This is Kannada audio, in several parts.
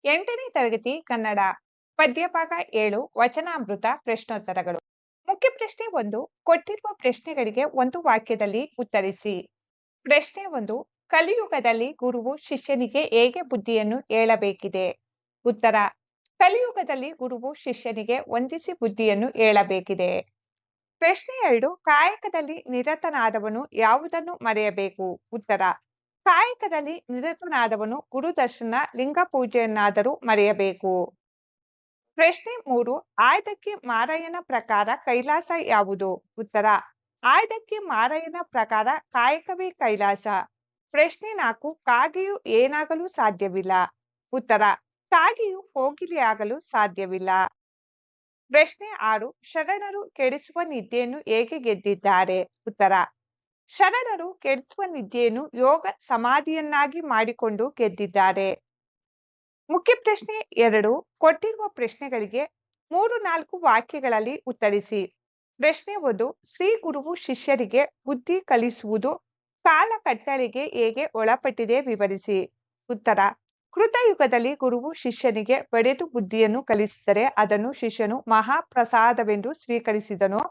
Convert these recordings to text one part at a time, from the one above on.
8ನೇ ತರಗತಿ ಕನ್ನಡ ಪದ್ಯಭಾಗ 7 ವಚನಾಮೃತ ಪ್ರಶ್ನೋತ್ತರಗಳು. ಮುಖ್ಯ ಪ್ರಶ್ನೆ 1. ಕೊಟ್ಟಿರುವ ಪ್ರಶ್ನೆಗಳಿಗೆ ಒಂದು ವಾಕ್ಯದಲ್ಲಿ ಉತ್ತರಿಸಿ. ಪ್ರಶ್ನೆ 1. ಕಲಿಯುಗದಲ್ಲಿ ಗುರುವು ಶಿಷ್ಯನಿಗೆ ಹೇಗೆ ಬುದ್ಧಿಯನ್ನು ಹೇಳಬೇಕಿದೆ? ಉತ್ತರ: ಕಲಿಯುಗದಲ್ಲಿ ಗುರುವು ಶಿಷ್ಯನಿಗೆ ವಂದಿಸಿ ಬುದ್ಧಿಯನ್ನು ಹೇಳಬೇಕಿದೆ. ಪ್ರಶ್ನೆ 2. ಕಾಯಕದಲ್ಲಿ ನಿರತನಾದವನು ಯಾವುದನ್ನು ಮರೆಯಬೇಕು? ಉತ್ತರ: ಕಾಯಕದಲ್ಲಿ ನಿರತನಾದವನು ಗುರುದರ್ಶನ ಲಿಂಗ ಪೂಜೆಯನ್ನಾದರೂ ಮರೆಯಬೇಕು. ಪ್ರಶ್ನೆ 3. ಆಯ್ದಕ್ಕಿ ಮಾರಯ್ಯನ ಪ್ರಕಾರ ಕೈಲಾಸ ಯಾವುದು? ಉತ್ತರ: ಆಯ್ದಕ್ಕಿ ಮಾರಯ್ಯನ ಪ್ರಕಾರ ಕಾಯಕವೇ ಕೈಲಾಸ. ಪ್ರಶ್ನೆ 4. ಕಾಗೆಯು ಏನಾಗಲು ಸಾಧ್ಯವಿಲ್ಲ? ಉತ್ತರ: ಕಾಗೆಯು ಕೋಗಿಲೆಯಾಗಲು ಸಾಧ್ಯವಿಲ್ಲ. ಪ್ರಶ್ನೆ 6. ಶರಣರು ಕೆಡಿಸುವ ನಿದ್ದೆಯನ್ನು ಹೇಗೆ ಗೆದ್ದಿದ್ದಾರೆ? ಉತ್ತರ: ಶರಣರು ಕೆಡಿಸುವ ನಿದ್ದೆಯನ್ನು ಯೋಗ ಸಮಾಧಿಯನ್ನಾಗಿ ಮಾಡಿಕೊಂಡು ಗೆದ್ದಿದ್ದಾರೆ. ಮುಖ್ಯ ಪ್ರಶ್ನೆ 2. ಕೊಟ್ಟಿರುವ ಪ್ರಶ್ನೆಗಳಿಗೆ 3-4 ವಾಕ್ಯಗಳಲ್ಲಿ ಉತ್ತರಿಸಿ. ಪ್ರಶ್ನೆ 1. ಶ್ರೀ ಗುರುವು ಶಿಷ್ಯರಿಗೆ ಬುದ್ಧಿ ಕಲಿಸುವುದು ಕಾಲಕಟ್ಟಳೆಗೆ ಹೇಗೆ ಒಳಪಟ್ಟಿದೆ ವಿವರಿಸಿ. ಉತ್ತರ: ಕೃತಯುಗದಲ್ಲಿ ಗುರುವು ಶಿಷ್ಯನಿಗೆ ಬಡೆದು ಬುದ್ಧಿಯನ್ನು ಕಲಿಸಿದರೆ ಅದನ್ನು ಶಿಷ್ಯನು ಮಹಾಪ್ರಸಾದವೆಂದು ಸ್ವೀಕರಿಸಿದನು.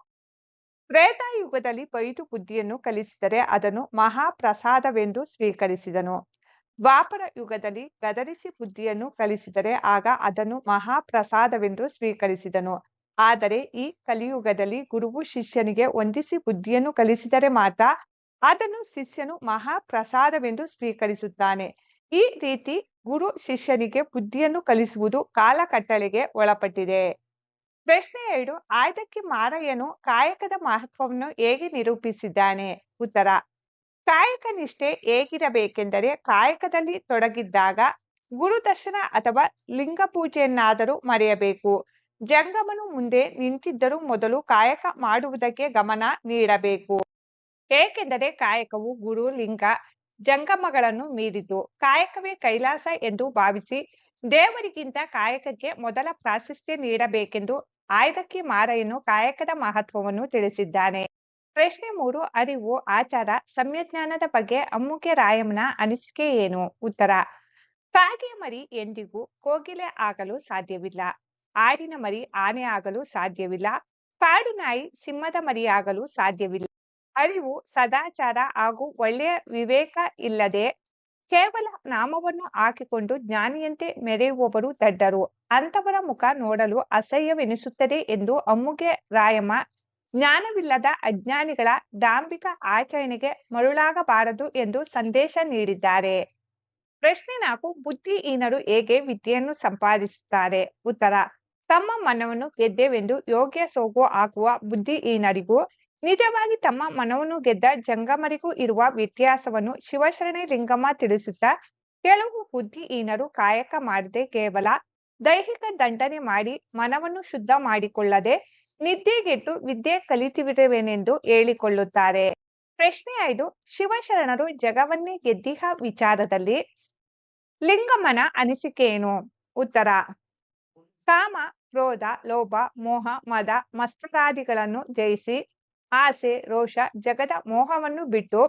ತ್ರೇತಾಯುಗದಲ್ಲಿ ಬೈದು ಬುದ್ಧಿಯನ್ನು ಕಲಿಸಿದರೆ ಅದನ್ನು ಮಹಾಪ್ರಸಾದವೆಂದು ಸ್ವೀಕರಿಸಿದನು. ದ್ವಾಪರ ಯುಗದಲ್ಲಿ ಗದರಿಸಿ ಬುದ್ಧಿಯನ್ನು ಕಲಿಸಿದರೆ ಆಗ ಅದನ್ನು ಮಹಾಪ್ರಸಾದವೆಂದು ಸ್ವೀಕರಿಸಿದನು. ಆದರೆ ಈ ಕಲಿಯುಗದಲ್ಲಿ ಗುರುವು ಶಿಷ್ಯನಿಗೆ ವಂದಿಸಿ ಬುದ್ಧಿಯನ್ನು ಕಲಿಸಿದರೆ ಮಾತ್ರ ಅದನ್ನು ಶಿಷ್ಯನು ಮಹಾಪ್ರಸಾದವೆಂದು ಸ್ವೀಕರಿಸುತ್ತಾನೆ. ಈ ರೀತಿ ಗುರು ಶಿಷ್ಯನಿಗೆ ಬುದ್ಧಿಯನ್ನು ಕಲಿಸುವುದು ಕಾಲಕಟ್ಟಳೆಗೆ ಒಳಪಟ್ಟಿದೆ. ಪ್ರಶ್ನೆ 2. ಆಯ್ದಕ್ಕಿ ಮಾರಯ್ಯನು ಕಾಯಕದ ಮಹತ್ವವನ್ನು ಹೇಗೆ ನಿರೂಪಿಸಿದ್ದಾನೆ? ಉತ್ತರ: ಕಾಯಕ ನಿಷ್ಠೆ ಹೇಗಿರಬೇಕೆಂದರೆ ಕಾಯಕದಲ್ಲಿ ತೊಡಗಿದ್ದಾಗ ಗುರುದರ್ಶನ ಅಥವಾ ಲಿಂಗ ಪೂಜೆಯನ್ನಾದರೂ ಮರೆಯಬೇಕು. ಜಂಗಮನು ಮುಂದೆ ನಿಂತಿದ್ದರೂ ಮೊದಲು ಕಾಯಕ ಮಾಡುವುದಕ್ಕೆ ಗಮನ ನೀಡಬೇಕು. ಏಕೆಂದರೆ ಕಾಯಕವು ಗುರು ಲಿಂಗ ಜಂಗಮಗಳನ್ನು ಮೀರಿತು. ಕಾಯಕವೇ ಕೈಲಾಸ ಎಂದು ಭಾವಿಸಿ ದೇವರಿಗಿಂತ ಕಾಯಕಕ್ಕೆ ಮೊದಲ ಪ್ರಾಶಸ್ತ್ಯ ನೀಡಬೇಕೆಂದು ಆಯ್ದಕ್ಕಿ ಮಾರಯ್ಯನು ಕಾಯಕದ ಮಹತ್ವವನ್ನು ತಿಳಿಸಿದ್ದಾನೆ. ಪ್ರಶ್ನೆ 3. ಅರಿವು, ಆಚಾರ, ಸಮ್ಯಜ್ಞಾನದ ಬಗ್ಗೆ ಅಮ್ಮುಗೆ ರಾಯಮ್ಮನ ಅನಿಸಿಕೆ ಏನು? ಉತ್ತರ: ಕಾಗೆಯ ಮರಿ ಎಂದಿಗೂ ಕೋಗಿಲೆ ಆಗಲು ಸಾಧ್ಯವಿಲ್ಲ. ಆಡಿನ ಮರಿ ಆನೆ ಆಗಲು ಸಾಧ್ಯವಿಲ್ಲ. ಕಾಡು ನಾಯಿ ಸಿಂಹದ ಮರಿಯಾಗಲು ಸಾಧ್ಯವಿಲ್ಲ. ಅರಿವು, ಸದಾಚಾರ ಹಾಗೂ ಒಳ್ಳೆಯ ವಿವೇಕ ಇಲ್ಲದೆ ಕೇವಲ ನಾಮವನ್ನು ಹಾಕಿಕೊಂಡು ಜ್ಞಾನಿಯಂತೆ ಮೆರೆಯುವವರು ದಡ್ಡರು. ಅಂತವರ ಮುಖ ನೋಡಲು ಅಸಹ್ಯವೆನಿಸುತ್ತದೆ ಎಂದು ಅಮ್ಮುಗೆ ರಾಯಮ್ಮ ಜ್ಞಾನವಿಲ್ಲದ ಅಜ್ಞಾನಿಗಳ ಡಾಂಬಿಕ ಆಚರಣೆಗೆ ಮರುಳಾಗಬಾರದು ಎಂದು ಸಂದೇಶ ನೀಡಿದ್ದಾರೆ. ಪ್ರಶ್ನೆ 4. ಬುದ್ಧಿಹೀನರು ಹೇಗೆ ವಿದ್ಯೆಯನ್ನು ಸಂಪಾದಿಸುತ್ತಾರೆ? ಉತ್ತರ: ತಮ್ಮ ಮನವನ್ನು ಗೆದ್ದೆವೆಂದು ಯೋಗ್ಯ ಸೋಗು ಹಾಕುವ ಬುದ್ಧಿಹೀನರಿಗೂ ನಿಜವಾಗಿ ತಮ್ಮ ಮನವನ್ನು ಗೆದ್ದ ಜಂಗಮರಿಗೂ ಇರುವ ವ್ಯತ್ಯಾಸವನ್ನು ಶಿವಶರಣೆ ಲಿಂಗಮ್ಮ ತಿಳಿಸುತ್ತಾ, ಕೆಲವು ಬುದ್ಧಿಹೀನರು ಕಾಯಕ ಮಾಡದೆ ಕೇವಲ ದೈಹಿಕ ದಂಡನೆ ಮಾಡಿ ಮನವನ್ನು ಶುದ್ಧ ಮಾಡಿಕೊಳ್ಳದೆ ನಿದ್ದೆಗೆಟ್ಟು ವಿದ್ಯೆ ಕಲಿತಿರುವೆನೆಂದು ಹೇಳಿಕೊಳ್ಳುತ್ತಾರೆ. ಪ್ರಶ್ನೆ 5. ಶಿವಶರಣರು ಜಗವನ್ನೇ ಗೆದ್ದಿಹ ವಿಚಾರದಲ್ಲಿ ಲಿಂಗಮ್ಮನ ಅನಿಸಿಕೆಯೇನು? ಉತ್ತರ: ಕಾಮ, ಕ್ರೋಧ, ಲೋಭ, ಮೋಹ, ಮದ, ಮತ್ಸರಾದಿಗಳನ್ನು ಜಯಿಸಿ ಆಸೆ, ರೋಷ, ಜಗದ ಮೋಹವನ್ನು ಬಿಟ್ಟು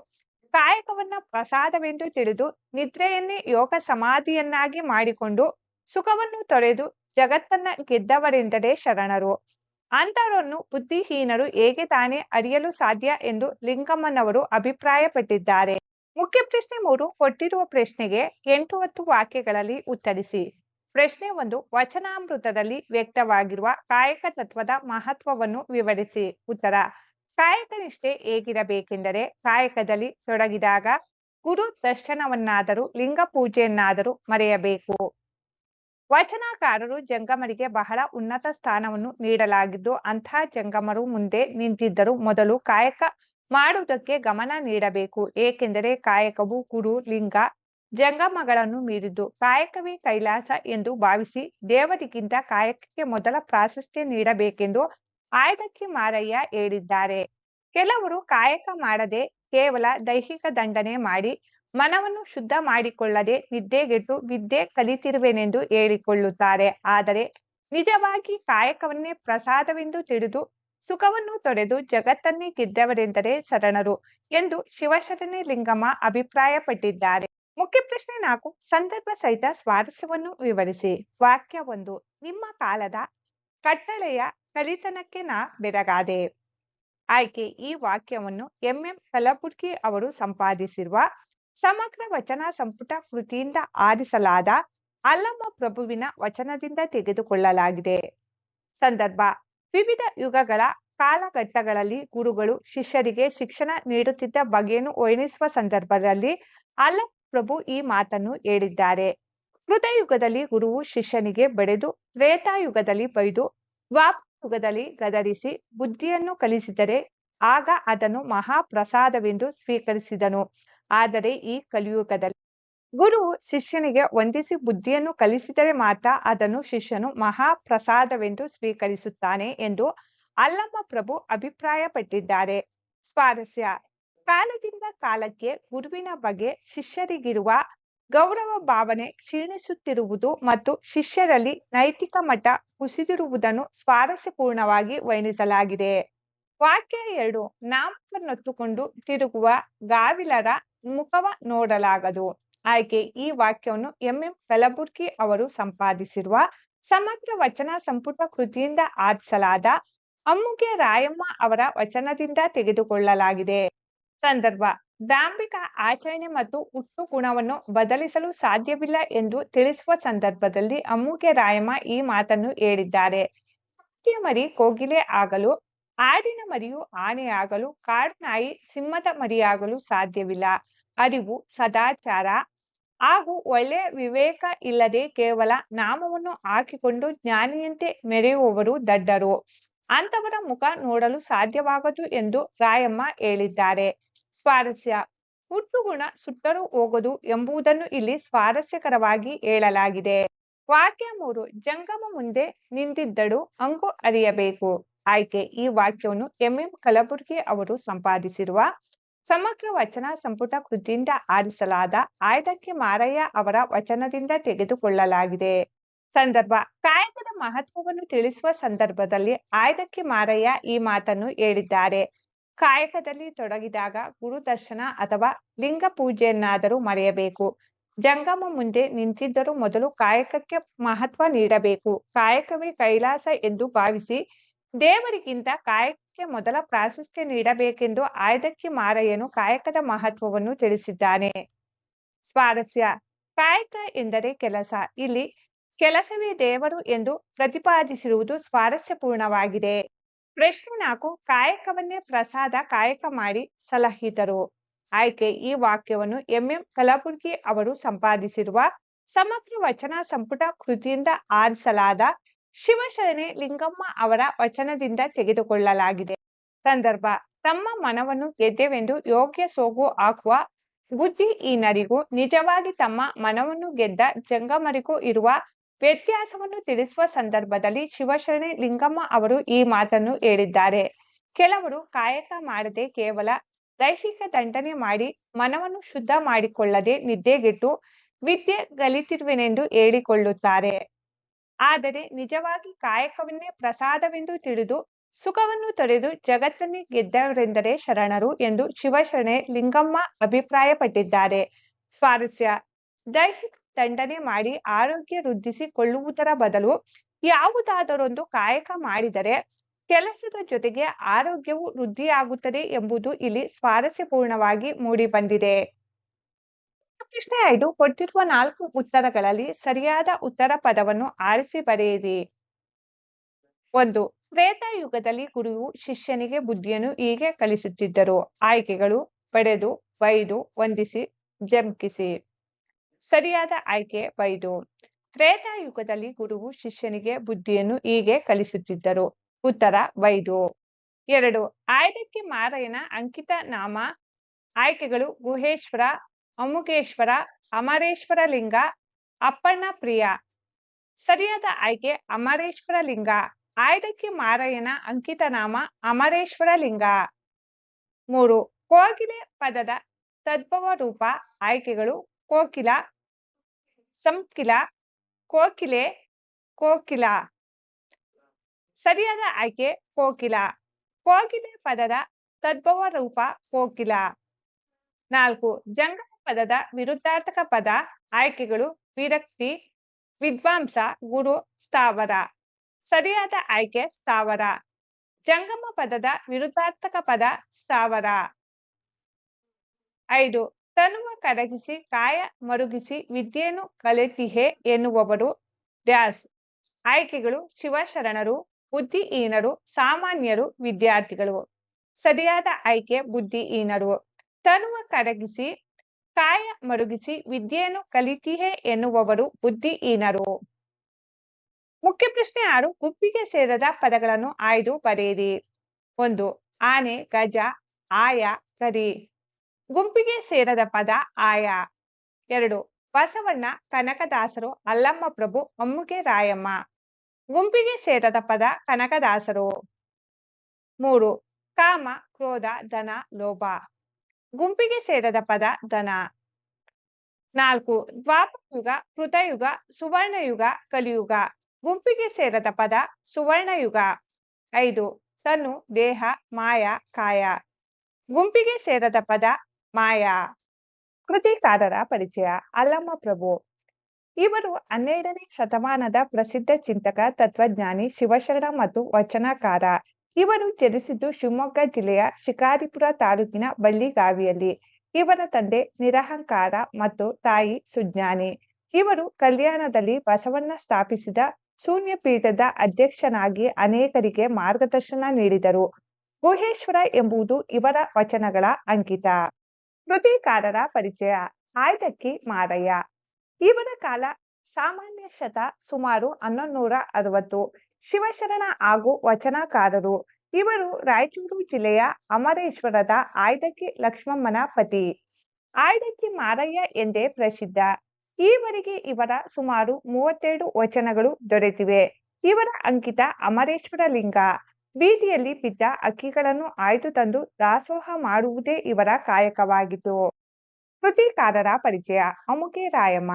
ಕಾಯಕವನ್ನ ಪ್ರಸಾದವೆಂದು ತಿಳಿದು ನಿದ್ರೆಯನ್ನೇ ಯೋಗ ಸಮಾಧಿಯನ್ನಾಗಿ ಮಾಡಿಕೊಂಡು ಸುಖವನ್ನು ತೊರೆದು ಜಗತ್ತನ್ನ ಗೆದ್ದವರೆಂದರೆ ಶರಣರು. ಅಂತವರನ್ನು ಬುದ್ಧಿಹೀನರು ಹೇಗೆ ತಾನೇ ಅರಿಯಲು ಸಾಧ್ಯ ಎಂದು ಲಿಂಗಮ್ಮನವರು ಅಭಿಪ್ರಾಯಪಟ್ಟಿದ್ದಾರೆ. ಮುಖ್ಯ ಪ್ರಶ್ನೆ 3. ಕೊಟ್ಟಿರುವ ಪ್ರಶ್ನೆಗೆ 8-10 ವಾಕ್ಯಗಳಲ್ಲಿ ಉತ್ತರಿಸಿ. ಪ್ರಶ್ನೆ 1. ವಚನಾಮೃತದಲ್ಲಿ ವ್ಯಕ್ತವಾಗಿರುವ ಕಾಯಕ ತತ್ವದ ಮಹತ್ವವನ್ನು ವಿವರಿಸಿ. ಉತ್ತರ: ಕಾಯಕ ನಿಷ್ಠೆ ಹೇಗಿರಬೇಕೆಂದರೆ ಕಾಯಕದಲ್ಲಿ ತೊಡಗಿದಾಗ ಗುರು ದರ್ಶನವನ್ನಾದರೂ ಲಿಂಗ ಪೂಜೆಯನ್ನಾದರೂ ಮರೆಯಬೇಕು. ವಚನಕಾರರು ಜಂಗಮರಿಗೆ ಬಹಳ ಉನ್ನತ ಸ್ಥಾನವನ್ನು ನೀಡಲಾಗಿದ್ದು ಅಂತಹ ಜಂಗಮರು ಮುಂದೆ ನಿಂತಿದ್ದರೂ ಮೊದಲು ಕಾಯಕ ಮಾಡುವುದಕ್ಕೆ ಗಮನ ನೀಡಬೇಕು. ಏಕೆಂದರೆ ಕಾಯಕವು ಗುರು ಲಿಂಗ ಜಂಗಮಗಳನ್ನು ಮೀರಿದ್ದು. ಕಾಯಕವೇ ಕೈಲಾಸ ಎಂದು ಭಾವಿಸಿ ದೇವರಿಗಿಂತ ಕಾಯಕಕ್ಕೆ ಮೊದಲ ಪ್ರಾಶಸ್ತ್ಯ ನೀಡಬೇಕೆಂದು ಆಯ್ದಕ್ಕಿ ಮಾರಯ್ಯ ಹೇಳಿದ್ದಾರೆ. ಕೆಲವರು ಕಾಯಕ ಮಾಡದೆ ಕೇವಲ ದೈಹಿಕ ದಂಡನೆ ಮಾಡಿ ಮನವನ್ನು ಶುದ್ಧ ಮಾಡಿಕೊಳ್ಳದೆ ನಿದ್ದೆಗೆಟ್ಟು ವಿದ್ಯೆ ಕಲಿತಿರುವೆನೆಂದು ಹೇಳಿಕೊಳ್ಳುತ್ತಾರೆ. ಆದರೆ ನಿಜವಾಗಿ ಕಾಯಕವನ್ನೇ ಪ್ರಸಾದವೆಂದು ತಿಳಿದು ಸುಖವನ್ನು ತೊರೆದು ಜಗತ್ತನ್ನೇ ಗೆದ್ದವರೆಂದರೆ ಶರಣರು ಎಂದು ಶಿವಶರಣೆ ಲಿಂಗಮ್ಮ ಅಭಿಪ್ರಾಯಪಟ್ಟಿದ್ದಾರೆ. ಮುಖ್ಯ ಪ್ರಶ್ನೆ 4 ಸಂದರ್ಭ ಸಹಿತ ಸ್ವಾರಸ್ಯವನ್ನು ವಿವರಿಸಿ. ವಾಕ್ಯ 1 ನಿಮ್ಮ ಕಾಲದ ಕಟ್ಟಳೆಯ ಕಲಿತನಕ್ಕೆ ನಾ ಬೆರಗಾದೆ. ಆಯ್ಕೆ ಈ ವಾಕ್ಯವನ್ನು ಎಂ ಕಲಬುರ್ಗಿ ಅವರು ಸಂಪಾದಿಸಿರುವ ಸಮಗ್ರ ವಚನ ಸಂಪುಟ ಕೃತಿಯಿಂದ ಆರಿಸಲಾದ ಅಲ್ಲಮ ಪ್ರಭುವಿನ ವಚನದಿಂದ ತೆಗೆದುಕೊಳ್ಳಲಾಗಿದೆ. ಸಂದರ್ಭ ವಿವಿಧ ಯುಗಗಳ ಕಾಲಘಟ್ಟಗಳಲ್ಲಿ ಗುರುಗಳು ಶಿಷ್ಯರಿಗೆ ಶಿಕ್ಷಣ ನೀಡುತ್ತಿದ್ದ ಬಗೆಯನ್ನು ವರ್ಣಿಸುವ ಸಂದರ್ಭದಲ್ಲಿ ಅಲ್ಲಮ ಪ್ರಭು ಈ ಮಾತನ್ನು ಹೇಳಿದ್ದಾರೆ. ಕೃತಯುಗದಲ್ಲಿ ಗುರುವು ಶಿಷ್ಯನಿಗೆ ಬಡಿದು, ತ್ರೇತಾಯುಗದಲ್ಲಿ ಬೈದು, ದ್ವಾಪರ ಯುಗದಲ್ಲಿ ಗದರಿಸಿ ಬುದ್ಧಿಯನ್ನು ಕಲಿಸಿದರೆ ಆಗ ಅದನ್ನು ಮಹಾಪ್ರಸಾದವೆಂದು ಸ್ವೀಕರಿಸಿದನು. ಆದರೆ ಈ ಕಲಿಯುಗದಲ್ಲಿ ಗುರುವು ಶಿಷ್ಯನಿಗೆ ವಂದಿಸಿ ಬುದ್ಧಿಯನ್ನು ಕಲಿಸಿದರೆ ಮಾತ್ರ ಅದನ್ನು ಶಿಷ್ಯನು ಮಹಾಪ್ರಸಾದವೆಂದು ಸ್ವೀಕರಿಸುತ್ತಾನೆ ಎಂದು ಅಲ್ಲಮ ಪ್ರಭು ಅಭಿಪ್ರಾಯಪಟ್ಟಿದ್ದಾರೆ. ಸ್ವಾರಸ್ಯ ಕಾಲದಿಂದ ಕಾಲಕ್ಕೆ ಗುರುವಿನ ಬಗ್ಗೆ ಶಿಷ್ಯರಿಗಿರುವ ಗೌರವ ಭಾವನೆ ಕ್ಷೀಣಿಸುತ್ತಿರುವುದು ಮತ್ತು ಶಿಷ್ಯರಲ್ಲಿ ನೈತಿಕ ಮಟ್ಟ ಕುಸಿದಿರುವುದನ್ನು ಸ್ವಾರಸ್ಯಪೂರ್ಣವಾಗಿ ವರ್ಣಿಸಲಾಗಿದೆ. ವಾಕ್ಯ 2 ನಾಮವನ್ನೊತ್ತುಕೊಂಡು ತಿರುಗುವ ಗಾವಿಲರ ಮುಖವ ನೋಡಲಾಗದು. ಆಯ್ಕೆ ಈ ವಾಕ್ಯವನ್ನು ಎಂ ಕಲಬುರ್ಗಿ ಅವರು ಸಂಪಾದಿಸಿರುವ ಸಮಗ್ರ ವಚನ ಸಂಪುಟ ಕೃತಿಯಿಂದ ಆರಿಸಲಾದ ಅಮ್ಮುಗೆ ರಾಯಮ್ಮ ಅವರ ವಚನದಿಂದ ತೆಗೆದುಕೊಳ್ಳಲಾಗಿದೆ. ಸಂದರ್ಭ ಧಾರ್ಮಿಕ ಆಚರಣೆ ಮತ್ತು ಹುಟ್ಟು ಗುಣವನ್ನು ಬದಲಿಸಲು ಸಾಧ್ಯವಿಲ್ಲ ಎಂದು ತಿಳಿಸುವ ಸಂದರ್ಭದಲ್ಲಿ ಅಮ್ಮುಗೆ ರಾಯಮ್ಮ ಈ ಮಾತನ್ನು ಹೇಳಿದ್ದಾರೆ. ಕಾಗೆಯ ಮರಿ ಕೋಗಿಲೆ ಆಗಲು, ಆಡಿನ ಮರಿಯು ಆನೆಯಾಗಲು, ಕಾಡುನಾಯಿ ಸಿಂಹದ ಮರಿಯಾಗಲು ಸಾಧ್ಯವಿಲ್ಲ. ಅರಿವು, ಸದಾಚಾರ ಹಾಗೂ ಒಳ್ಳೆಯ ವಿವೇಕ ಇಲ್ಲದೆ ಕೇವಲ ನಾಮವನ್ನು ಹಾಕಿಕೊಂಡು ಜ್ಞಾನಿಯಂತೆ ಮೆರೆಯುವವರು ದಡ್ಡರು. ಅಂತವರ ಮುಖ ನೋಡಲು ಸಾಧ್ಯವಾಗದು ಎಂದು ರಾಯಮ್ಮ ಹೇಳಿದ್ದಾರೆ. ಸ್ವಾರಸ್ಯ ಹುಟ್ಟುಗುಣ ಸುಟ್ಟರೂ ಹೋಗದು ಎಂಬುದನ್ನು ಇಲ್ಲಿ ಸ್ವಾರಸ್ಯಕರವಾಗಿ ಹೇಳಲಾಗಿದೆ. ವಾಕ್ಯ 3 ಜಂಗಮ ಮುಂದೆ ನಿಂತಿದ್ದಳು ಅಂಗು ಅರಿಯಬೇಕು. ಆಯ್ಕೆ ಈ ವಾಕ್ಯವನ್ನು ಎಂ ಕಲಬುರ್ಗಿ ಅವರು ಸಂಪಾದಿಸಿರುವ ಸಮಗ್ರ ವಚನ ಸಂಪುಟ ಕೃತಿಯಿಂದ ಆರಿಸಲಾದ ಆಯ್ದಕ್ಕಿ ಮಾರಯ್ಯ ಅವರ ವಚನದಿಂದ ತೆಗೆದುಕೊಳ್ಳಲಾಗಿದೆ. ಸಂದರ್ಭ ಕಾಯಕದ ಮಹತ್ವವನ್ನು ತಿಳಿಸುವ ಸಂದರ್ಭದಲ್ಲಿ ಆಯ್ದಕ್ಕಿ ಮಾರಯ್ಯ ಈ ಮಾತನ್ನು ಹೇಳಿದ್ದಾರೆ. ಕಾಯಕದಲ್ಲಿ ತೊಡಗಿದಾಗ ಗುರುದರ್ಶನ ಅಥವಾ ಲಿಂಗ ಪೂಜೆಯನ್ನಾದರೂ ಮರೆಯಬೇಕು. ಜಂಗಮ ಮುಂದೆ ನಿಂತಿದ್ದರೂ ಮೊದಲು ಕಾಯಕಕ್ಕೆ ಮಹತ್ವ ನೀಡಬೇಕು. ಕಾಯಕವೇ ಕೈಲಾಸ ಎಂದು ಭಾವಿಸಿ ದೇವರಿಗಿಂತ ಕಾಯಕಕ್ಕೆ ಮೊದಲ ಪ್ರಾಶಸ್ತ್ಯ ನೀಡಬೇಕೆಂದು ಆಯ್ದಕ್ಕಿ ಮಾರಯ್ಯನು ಕಾಯಕದ ಮಹತ್ವವನ್ನು ತಿಳಿಸಿದ್ದಾನೆ. ಸ್ವಾರಸ್ಯ ಕಾಯಕ ಎಂದರೆ ಕೆಲಸ. ಇಲ್ಲಿ ಕೆಲಸವೇ ದೇವರು ಎಂದು ಪ್ರತಿಪಾದಿಸಿರುವುದು ಸ್ವಾರಸ್ಯಪೂರ್ಣವಾಗಿದೆ. ಪ್ರಶ್ನೆ 4 ಕಾಯಕವನ್ನೇ ಪ್ರಸಾದ ಕಾಯಕ ಮಾಡಿ ಸಲಹಿದರು. ಆಯ್ಕೆ ಈ ವಾಕ್ಯವನ್ನು ಎಂ ಕಲಬುರ್ಗಿ ಅವರು ಸಂಪಾದಿಸಿರುವ ಸಮಗ್ರ ವಚನ ಸಂಪುಟ ಕೃತಿಯಿಂದ ಆರಿಸಲಾದ ಶಿವಶರಣೆ ಲಿಂಗಮ್ಮ ಅವರ ವಚನದಿಂದ ತೆಗೆದುಕೊಳ್ಳಲಾಗಿದೆ. ಸಂದರ್ಭ ತಮ್ಮ ಮನವನ್ನು ಗೆದ್ದೆವೆಂದು ಯೋಗ್ಯ ಸೋಗು ಹಾಕುವ ಬುದ್ಧಿಹೀನರಿಗೂ ನಿಜವಾಗಿ ತಮ್ಮ ಮನವನ್ನು ಗೆದ್ದ ಜಂಗಮರಿಗೂ ಇರುವ ವ್ಯತ್ಯಾಸವನ್ನು ತಿಳಿಸುವ ಸಂದರ್ಭದಲ್ಲಿ ಶಿವಶರಣೆ ಲಿಂಗಮ್ಮ ಅವರು ಈ ಮಾತನ್ನು ಹೇಳಿದ್ದಾರೆ. ಕೆಲವರು ಕಾಯಕ ಮಾಡದೆ ಕೇವಲ ದೈಹಿಕ ದಂಡನೆ ಮಾಡಿ ಮನವನ್ನು ಶುದ್ಧ ಮಾಡಿಕೊಳ್ಳದೆ ನಿದ್ದೆಗೆಟ್ಟು ವಿದ್ಯೆ ಕಲಿತಿರುವೆನೆಂದು ಹೇಳಿಕೊಳ್ಳುತ್ತಾರೆ. ಆದರೆ ನಿಜವಾಗಿ ಕಾಯಕವನ್ನೇ ಪ್ರಸಾದವೆಂದು ತಿಳಿದು ಸುಖವನ್ನು ತೊರೆದು ಜಗತ್ತನ್ನೇ ಗೆದ್ದವರೆಂದರೆ ಶರಣರು ಎಂದು ಶಿವಶರಣೆ ಲಿಂಗಮ್ಮ ಅಭಿಪ್ರಾಯಪಟ್ಟಿದ್ದಾರೆ. ಸ್ವಾರಸ್ಯ ದೈಹಿಕ ದಂಡನೆ ಮಾಡಿ ಆರೋಗ್ಯ ವೃದ್ಧಿಸಿಕೊಳ್ಳುವುದರ ಬದಲು ಯಾವುದಾದರೊಂದು ಕಾಯಕ ಮಾಡಿದರೆ ಕೆಲಸದ ಜೊತೆಗೆ ಆರೋಗ್ಯವು ವೃದ್ಧಿಯಾಗುತ್ತದೆ ಎಂಬುದು ಇಲ್ಲಿ ಸ್ವಾರಸ್ಯಪೂರ್ಣವಾಗಿ ಮೂಡಿಬಂದಿದೆ. ಪ್ರಶ್ನೆ 5 ಕೊಟ್ಟಿರುವ 4 ಉತ್ತರಗಳಲ್ಲಿ ಸರಿಯಾದ ಉತ್ತರ ಪದವನ್ನು ಆರಿಸಿ ಬರೆಯಿರಿ. 1 ತ್ರೇತಾಯುಗದಲ್ಲಿ ಗುರುವು ಶಿಷ್ಯನಿಗೆ ಬುದ್ಧಿಯನ್ನು ಹೀಗೆ ಕಲಿಸುತ್ತಿದ್ದರು. ಆಯ್ಕೆಗಳು ಬಡೆದು, ಬೈದು, ವಂದಿಸಿ, ಜಂಕಿಸಿ. ಸರಿಯಾದ ಆಯ್ಕೆ ಬೈದು. ತ್ರೇತಾಯುಗದಲ್ಲಿ ಗುರುವು ಶಿಷ್ಯನಿಗೆ ಬುದ್ಧಿಯನ್ನು ಹೀಗೆ ಕಲಿಸುತ್ತಿದ್ದರು. ಉತ್ತರ ಬೈದು. 2 ಆಯ್ದಕ್ಕಿ ಮಾರಯ್ಯನ ಅಂಕಿತ ನಾಮ. ಆಯ್ಕೆಗಳು ಗುಹೇಶ್ವರ, ಅಮುಗೇಶ್ವರ, ಅಮರೇಶ್ವರ ಲಿಂಗ, ಅಪ್ಪಣ್ಣ ಪ್ರಿಯ. ಸರಿಯಾದ ಆಯ್ಕೆ ಅಮರೇಶ್ವರ ಲಿಂಗ. ಆಯ್ದಕ್ಕಿ ಮಾರಯ್ಯನ ಅಂಕಿತ ನಾಮ ಅಮರೇಶ್ವರ ಲಿಂಗ. 3 ಕೋಗಿಲೆ ಪದದ ತದ್ಭವ ರೂಪ. ಆಯ್ಕೆಗಳು ಕೋಕಿಲ, ಸಂಕಿಲ, ಕೋಕಿಲೆ, ಕೋಕಿಲ. ಸರಿಯಾದ ಆಯ್ಕೆ ಕೋಕಿಲ. ಕೋಗಿಲೆ ಪದದ ತದ್ಭವ ರೂಪ ಕೋಕಿಲ. 4 ಜಂಗಮ ಪದದ ವಿರುದ್ಧಾರ್ಥಕ ಪದ. ಆಯ್ಕೆಗಳು: ವಿರಕ್ತಿ, ವಿದ್ವಾಂಸ, ಗುರು, ಸ್ಥಾವರ. ಸರಿಯಾದ ಆಯ್ಕೆ ಸ್ಥಾವರ. ಜಂಗಮ ಪದದ ವಿರುದ್ಧಾರ್ಥಕ ಪದ ಸ್ಥಾವರ. 5. ತನುವ ಕರಗಿಸಿ ಕಾಯ ಮರುಗಿಸಿ ವಿದ್ಯೆಯನ್ನು ಕಲಿತಿಹೆ ಎನ್ನುವವರು ಡ್ಯಾಸ್. ಆಯ್ಕೆಗಳು: ಶಿವಶರಣರು, ಬುದ್ಧಿಹೀನರು, ಸಾಮಾನ್ಯರು, ವಿದ್ಯಾರ್ಥಿಗಳು. ಸರಿಯಾದ ಆಯ್ಕೆ ಬುದ್ಧಿಹೀನರು. ತನುವ ಕರಗಿಸಿ ಕಾಯ ಮರುಗಿಸಿ ವಿದ್ಯೆಯನ್ನು ಕಲಿತಿಹೆ ಎನ್ನುವವರು ಬುದ್ಧಿಹೀನರು. ಮುಖ್ಯ ಪ್ರಶ್ನೆ 6. ಗುಂಪಿಗೆ ಸೇರದ ಪದಗಳನ್ನು ಆಯ್ದು ಬರೆಯಿರಿ. 1. ಆನೆ, ಗಜ, ಆಯ, ಕರಿ. ಗುಂಪಿಗೆ ಸೇರದ ಪದ ಆಯ. 2. ಬಸವಣ್ಣ, ಕನಕದಾಸರು, ಅಲ್ಲಮ್ಮ ಪ್ರಭು, ಅಮ್ಮುಗೆ ರಾಯಮ್ಮ. ಗುಂಪಿಗೆ ಸೇರದ ಪದ ಕನಕದಾಸರು. 3. ಕಾಮ, ಕ್ರೋಧ, ಧನ, ಲೋಭ. ಗುಂಪಿಗೆ ಸೇರದ ಪದ ಧನ. 4. ದ್ವಾಪರಯುಗ, ಕೃತಯುಗ, ಸುವರ್ಣಯುಗ, ಕಲಿಯುಗ. ಗುಂಪಿಗೆ ಸೇರದ ಪದ ಸುವರ್ಣಯುಗ. 5. ತನು, ದೇಹ, ಮಾಯ, ಕಾಯ. ಗುಂಪಿಗೆ ಸೇರದ ಪದ ಮಾಯ. ಕೃತಿಕಾರರ ಪರಿಚಯ. ಅಲ್ಲಮ್ಮ ಪ್ರಭು ಇವರು 12ನೇ ಶತಮಾನದ ಪ್ರಸಿದ್ಧ ಚಿಂತಕ, ತತ್ವಜ್ಞಾನಿ, ಶಿವಶರಣ ಮತ್ತು ವಚನಕಾರ. ಇವರು ಜನಿಸಿದ್ದು ಶಿವಮೊಗ್ಗ ಜಿಲ್ಲೆಯ ಶಿಕಾರಿಪುರ ತಾಲೂಕಿನ ಬಳ್ಳಿಗಾವಿಯಲ್ಲಿ. ಇವರ ತಂದೆ ನಿರಹಂಕಾರ ಮತ್ತು ತಾಯಿ ಸುಜ್ಞಾನಿ. ಇವರು ಕಲ್ಯಾಣದಲ್ಲಿ ಬಸವಣ್ಣ ಸ್ಥಾಪಿಸಿದ ಶೂನ್ಯ ಪೀಠದ ಅಧ್ಯಕ್ಷನಾಗಿ ಅನೇಕರಿಗೆ ಮಾರ್ಗದರ್ಶನ ನೀಡಿದರು. ಗುಹೇಶ್ವರ ಎಂಬುದು ಇವರ ವಚನಗಳ ಅಂಕಿತ. ಕೃತಿಕಾರರ ಪರಿಚಯ. ಆಯ್ದಕ್ಕಿ ಮಾರಯ್ಯ ಇವರ ಕಾಲ ಸಾಮಾನ್ಯ ಶತ ಸುಮಾರು 1160. ಶಿವಶರಣ ಹಾಗೂ ವಚನಕಾರರು. ಇವರು ರಾಯಚೂರು ಜಿಲ್ಲೆಯ ಅಮರೇಶ್ವರದ ಆಯ್ದಕ್ಕಿ ಲಕ್ಷ್ಮಮ್ಮನ ಪತಿ. ಆಯ್ದಕ್ಕಿ ಮಾರಯ್ಯ ಎಂದೇ ಪ್ರಸಿದ್ಧ. ಈವರೆಗೆ ಇವರ ಸುಮಾರು 32 ವಚನಗಳು ದೊರೆತಿವೆ. ಇವರ ಅಂಕಿತ ಅಮರೇಶ್ವರ ಲಿಂಗ. ಬೀದಿಯಲ್ಲಿ ಬಿದ್ದ ಅಕ್ಕಿಗಳನ್ನು ಆಯ್ದು ತಂದು ದಾಸೋಹ ಮಾಡುವುದೇ ಇವರ ಕಾಯಕವಾಗಿತ್ತು. ಕೃತಿಕಾರರ ಪರಿಚಯ. ಅಮ್ಮುಗೆ ರಾಯಮ್ಮ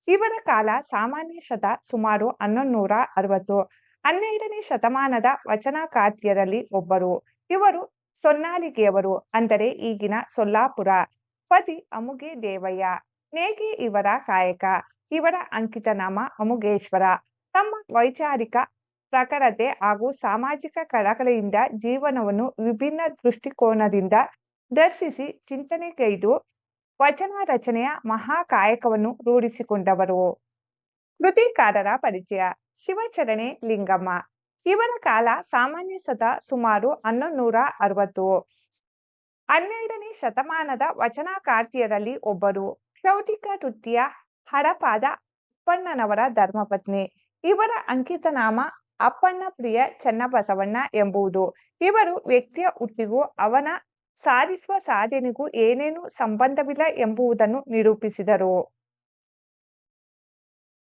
ಇವರ ಕಾಲ ಸಾಮಾನ್ಯ ಶತ ಸುಮಾರು 1160. 12ನೇ ಶತಮಾನದ ವಚನಕಾರ್ತಿಯರಲ್ಲಿ ಒಬ್ಬರು. ಇವರು ಸೊನ್ನಾಲಿಗೆಯವರು, ಅಂದರೆ ಈಗಿನ ಸೊಲ್ಲಾಪುರ. ಪತಿ ಅಮ್ಮುಗೆ ದೇವಯ್ಯ. ನೇಗಿ ಇವರ ಕಾಯಕ. ಇವರ ಅಂಕಿತ ನಾಮ ಅಮ್ಮುಗೇಶ್ವರ. ತಮ್ಮ ವೈಚಾರಿಕ ಪ್ರಖರತೆ ಹಾಗೂ ಸಾಮಾಜಿಕ ಕಳಕಳಿಯಿಂದ ಜೀವನವನ್ನು ವಿಭಿನ್ನ ದೃಷ್ಟಿಕೋನದಿಂದ ದರ್ಶಿಸಿ ಚಿಂತನೆಗೈದು ವಚನ ರಚನೆಯ ಮಹಾಕಾಯಕವನ್ನು ರೂಢಿಸಿಕೊಂಡವರು. ಕೃತಿಕಾರರ ಪರಿಚಯ. ಶಿವಚರಣೆ ಲಿಂಗಮ್ಮ ಇವರ ಕಾಲ ಸಾಮಾನ್ಯ ಶತ ಸುಮಾರು 1160. 12ನೇ ಶತಮಾನದ ವಚನಕಾರ್ತಿಯರಲ್ಲಿ ಒಬ್ಬರು. ಕ್ಷೌಟಿಕ ವೃತ್ತಿಯ ಹಡಪಾದ ಅಪ್ಪಣ್ಣನವರ ಧರ್ಮಪತ್ನಿ. ಇವರ ಅಂಕಿತ ನಾಮ ಅಪ್ಪಣ್ಣ ಪ್ರಿಯ ಚನ್ನಬಸವಣ್ಣ ಎಂಬುದು. ಇವರು ವ್ಯಕ್ತಿಯ ಹುಟ್ಟಿಗೂ ಅವನ ಸಾಧಿಸುವ ಸಾಧನೆಗೂ ಏನೇನೂ ಸಂಬಂಧವಿಲ್ಲ ಎಂಬುದನ್ನು ನಿರೂಪಿಸಿದರು.